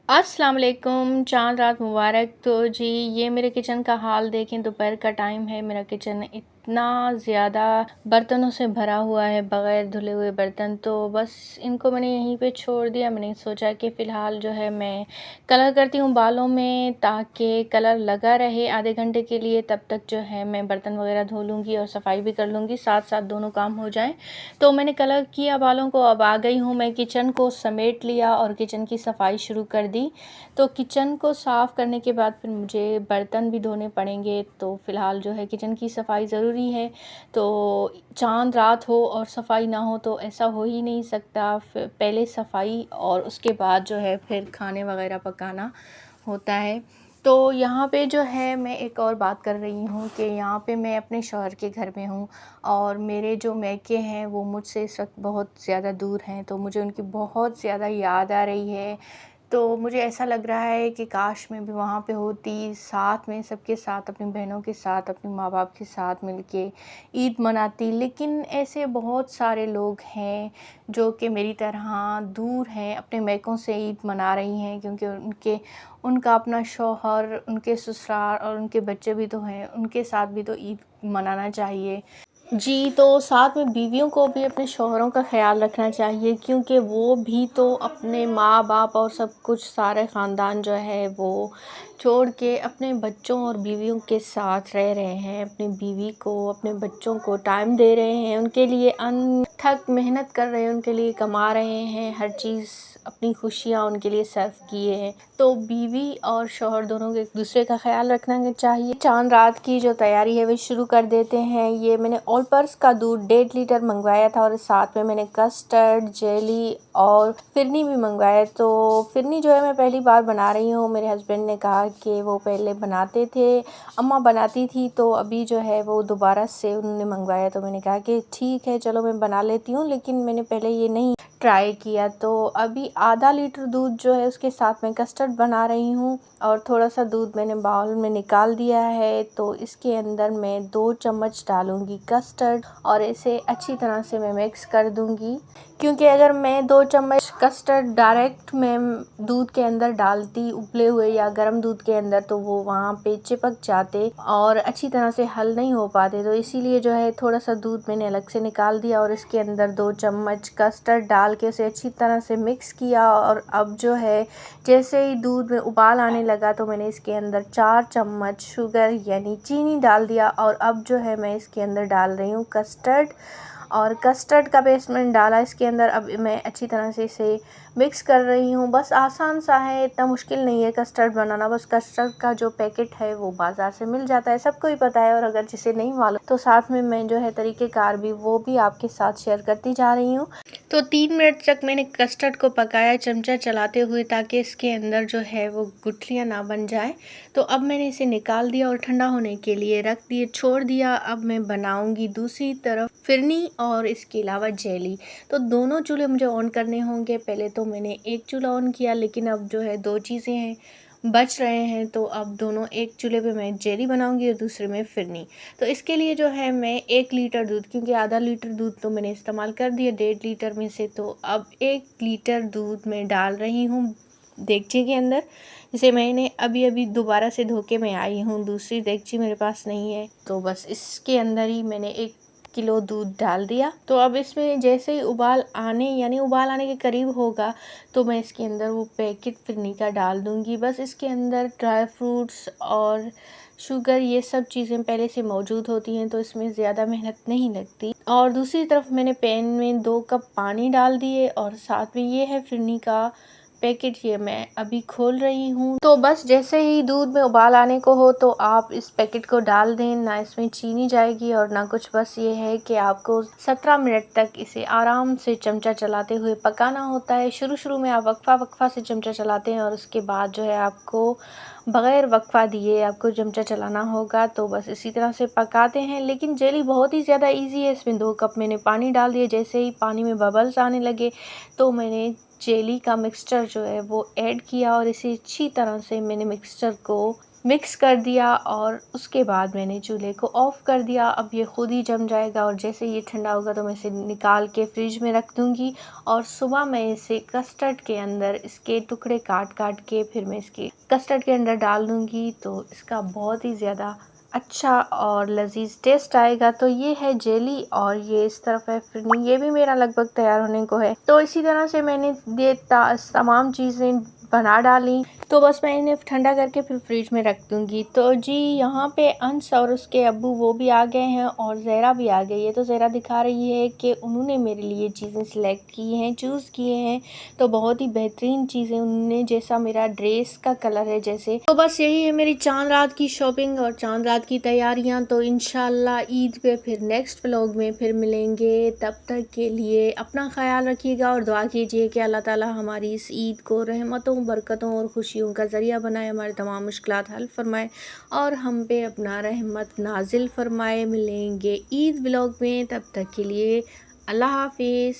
अस्सलाम वालेकुम, चाँद रात मुबारक। तो जी, ये मेरे किचन का हाल देखें, दोपहर का टाइम है। मेरा किचन इतना ज़्यादा बर्तनों से भरा हुआ है, बग़ैर धुले हुए बर्तन। तो बस इनको मैंने यहीं पे छोड़ दिया। मैंने सोचा कि फ़िलहाल जो है मैं कलर करती हूँ बालों में, ताकि कलर लगा रहे आधे घंटे के लिए। तब तक जो है मैं बर्तन वग़ैरह धो लूँगी और सफाई भी कर लूँगी, साथ-साथ दोनों काम हो जाएँ। तो मैंने कलर किया बालों को, अब आ गई हूँ मैं किचन को समेट लिया और किचन की सफाई शुरू कर दी। तो किचन को साफ़ करने के बाद फिर मुझे बर्तन भी धोने पड़ेंगे। तो फ़िलहाल जो है किचन की सफाई ज़रूरी है। तो चाँद रात हो और सफाई ना हो तो ऐसा हो ही नहीं सकता। पहले सफाई और उसके बाद जो है फिर खाने वगैरह पकाना होता है। तो यहाँ पे जो है मैं एक और बात कर रही हूँ कि यहाँ पे मैं अपने शौहर के घर में हूँ और मेरे जो मायके हैं वो मुझसे इस वक्त बहुत ज़्यादा दूर हैं। तो मुझे उनकी बहुत ज़्यादा याद आ रही है। तो मुझे ऐसा लग रहा है कि काश मैं भी वहाँ पे होती, साथ में सबके साथ, अपनी बहनों के साथ, अपने माँ-बाप के साथ मिलके ईद मनाती। लेकिन ऐसे बहुत सारे लोग हैं जो कि मेरी तरह दूर हैं, अपने मायकों से ईद मना रही हैं, क्योंकि उनका अपना शौहर, उनके ससुराल और उनके बच्चे भी तो हैं, उनके साथ भी तो ईद मनाना चाहिए। जी, तो साथ में बीवियों को भी अपने शौहरों का ख़्याल रखना चाहिए, क्योंकि वो भी तो अपने माँ-बाप और सब कुछ सारे ख़ानदान जो है वो छोड़ के अपने बच्चों और बीवियों के साथ रह रहे हैं। अपनी बीवी को, अपने बच्चों को टाइम दे रहे हैं, उनके लिए अनथक मेहनत कर रहे हैं, उनके लिए कमा रहे हैं, हर चीज़ अपनी खुशियाँ उनके लिए सर्व किए हैं। तो बीवी और शौहर दोनों को एक-दूसरे का ख़्याल रखना चाहिए। चाँद रात की जो तैयारी है वो शुरू कर देते हैं। ये मैंने ऑल पर्स का दूध 1.5 लीटर मंगवाया था और साथ में मैंने कस्टर्ड, जेली और फ़िरनी भी मंगवाया। तो फ़िरनी जो है मैं पहली बार बना रही हूँ। मेरे हस्बैंड ने कहा कि वो पहले बनाते थे, अम्मा बनाती थी, तो अभी जो है वो दोबारा से उन्होंने मंगवाया। तो मैंने कहा कि ठीक है, चलो मैं बना लेती हूँ, लेकिन मैंने पहले ये नहीं ट्राई किया। तो अभी आधा लीटर दूध जो है उसके साथ मैं कस्टर्ड बना रही हूँ और थोड़ा सा दूध मैंने बाउल में निकाल दिया है। तो इसके अंदर मैं 2 चम्मच डालूँगी कस्टर्ड और इसे अच्छी तरह से मैं मिक्स कर दूँगी, क्योंकि अगर मैं 2 चम्मच कस्टर्ड डायरेक्ट मैं दूध के अंदर डालती, उबले हुए या गर्म दूध के अंदर, तो वो वहाँ पे चिपक जाते और अच्छी तरह से हल नहीं हो पाते। तो इसीलिए जो है थोड़ा सा दूध मैंने अलग से निकाल दिया और इसके अंदर 2 चम्मच कस्टर्ड डाल के उसे अच्छी तरह से मिक्स किया। और अब जो है जैसे ही दूध में उबाल आने लगा तो मैंने इसके अंदर 4 चम्मच शुगर यानी चीनी डाल दिया और अब जो है मैं इसके अंदर डाल रही हूँ कस्टर्ड और कस्टर्ड का पेस्ट मैंने डाला इसके अंदर। अब मैं अच्छी तरह से इसे मिक्स कर रही हूँ। बस आसान सा है, इतना मुश्किल नहीं है कस्टर्ड बनाना। बस कस्टर्ड का जो पैकेट है वो बाज़ार से मिल जाता है, सबको ही पता है। और अगर जिसे नहीं मालूम तो साथ में मैं जो है तरीक़ेकार भी वो भी आपके साथ शेयर करती जा रही हूँ। तो 3 मिनट तक मैंने कस्टर्ड को पकाया चमचा चलाते हुए, ताकि इसके अंदर जो है वो गुठलियाँ ना बन जाए। तो अब मैंने इसे निकाल दिया और ठंडा होने के लिए रख दिए, छोड़ दिया। अब मैं बनाऊंगी दूसरी तरफ फिरनी और इसके अलावा जेली। तो दोनों चूल्हे मुझे ऑन करने होंगे। पहले तो मैंने एक चूल्हा ऑन किया, लेकिन अब जो है 2 चीज़ें हैं बच रहे हैं, तो अब दोनों एक चूल्हे पे मैं जेली बनाऊंगी और दूसरे में फिरनी। तो इसके लिए जो है मैं 1 लीटर दूध, क्योंकि आधा लीटर दूध तो मैंने इस्तेमाल कर दिया 1.5 लीटर में से, तो अब 1 लीटर दूध मैं डाल रही हूँ देगची के अंदर, जिसे मैंने अभी दोबारा से धो के मैं आई हूँ। दूसरी देगची मेरे पास नहीं है, तो बस इसके अंदर ही मैंने 1 किलो दूध डाल दिया। तो अब इसमें जैसे ही उबाल आने के करीब होगा तो मैं इसके अंदर वो पैकेट फिरनी का डाल दूँगी। बस इसके अंदर ड्राई फ्रूट्स और शुगर ये सब चीज़ें पहले से मौजूद होती हैं, तो इसमें ज़्यादा मेहनत नहीं लगती। और दूसरी तरफ मैंने पैन में 2 कप पानी डाल दिए और साथ में ये है फिरनी का पैकेट, ये मैं अभी खोल रही हूँ। तो बस जैसे ही दूध में उबाल आने को हो तो आप इस पैकेट को डाल दें, ना इसमें चीनी जाएगी और ना कुछ। बस ये है कि आपको 17 मिनट तक इसे आराम से चमचा चलाते हुए पकाना होता है। शुरू में आप वक्फा से चमचा चलाते हैं और उसके बाद जो है आपको बग़ैर वक्फा दिए आपको चमचा चलाना होगा। तो बस इसी तरह से पकाते हैं। लेकिन जेली बहुत ही ज़्यादा ईज़ी है। इसमें 2 कप मैंने पानी डाल दिए। जैसे ही पानी में बबल्स आने लगे तो मैंने जेली का मिक्सचर जो है वो ऐड किया और इसे अच्छी तरह से मैंने मिक्सचर को मिक्स कर दिया और उसके बाद मैंने चूल्हे को ऑफ़ कर दिया। अब ये खुद ही जम जाएगा और जैसे ये ठंडा होगा तो मैं इसे निकाल के फ्रिज में रख दूँगी और सुबह मैं इसे कस्टर्ड के अंदर इसके टुकड़े काट के फिर मैं इसके कस्टर्ड के अंदर डाल दूँगी, तो इसका बहुत ही ज़्यादा अच्छा और लज़ीज़ टेस्ट आएगा। तो ये है जेली और ये इस तरफ है फिरनी, ये भी मेरा लगभग तैयार होने को है। तो इसी तरह से मैंने ये तमाम चीज़ें बना डाली, तो बस मैं इन्हें ठंडा करके फिर फ्रिज में रख दूँगी। तो जी यहाँ पे अंश और उसके अब्बू वो भी आ गए हैं और ज़हरा भी आ गई है। तो ज़हरा दिखा रही है कि उन्होंने मेरे लिए चीज़ें सिलेक्ट की हैं, चूज़ किए हैं, तो बहुत ही बेहतरीन चीज़ें उन्होंने, जैसा मेरा ड्रेस का कलर है जैसे। तो बस यही है मेरी चाँद रात की शॉपिंग और चाँद रात की तैयारियाँ। तो इंशाल्लाह ईद पे फिर नेक्स्ट व्लॉग में फिर मिलेंगे। तब तक के लिए अपना ख़याल रखिएगा और दुआ कीजिए कि अल्लाह ताला हमारी इस ईद को रहमतों, बरकतों और खुशियों का ज़रिया बनाए, हमारे तमाम मुश्किलात हल फरमाए और हम पे अपना रहमत नाजिल फरमाए। मिलेंगे ईद व्लॉग में, तब तक के लिए अल्लाह हाफिज़।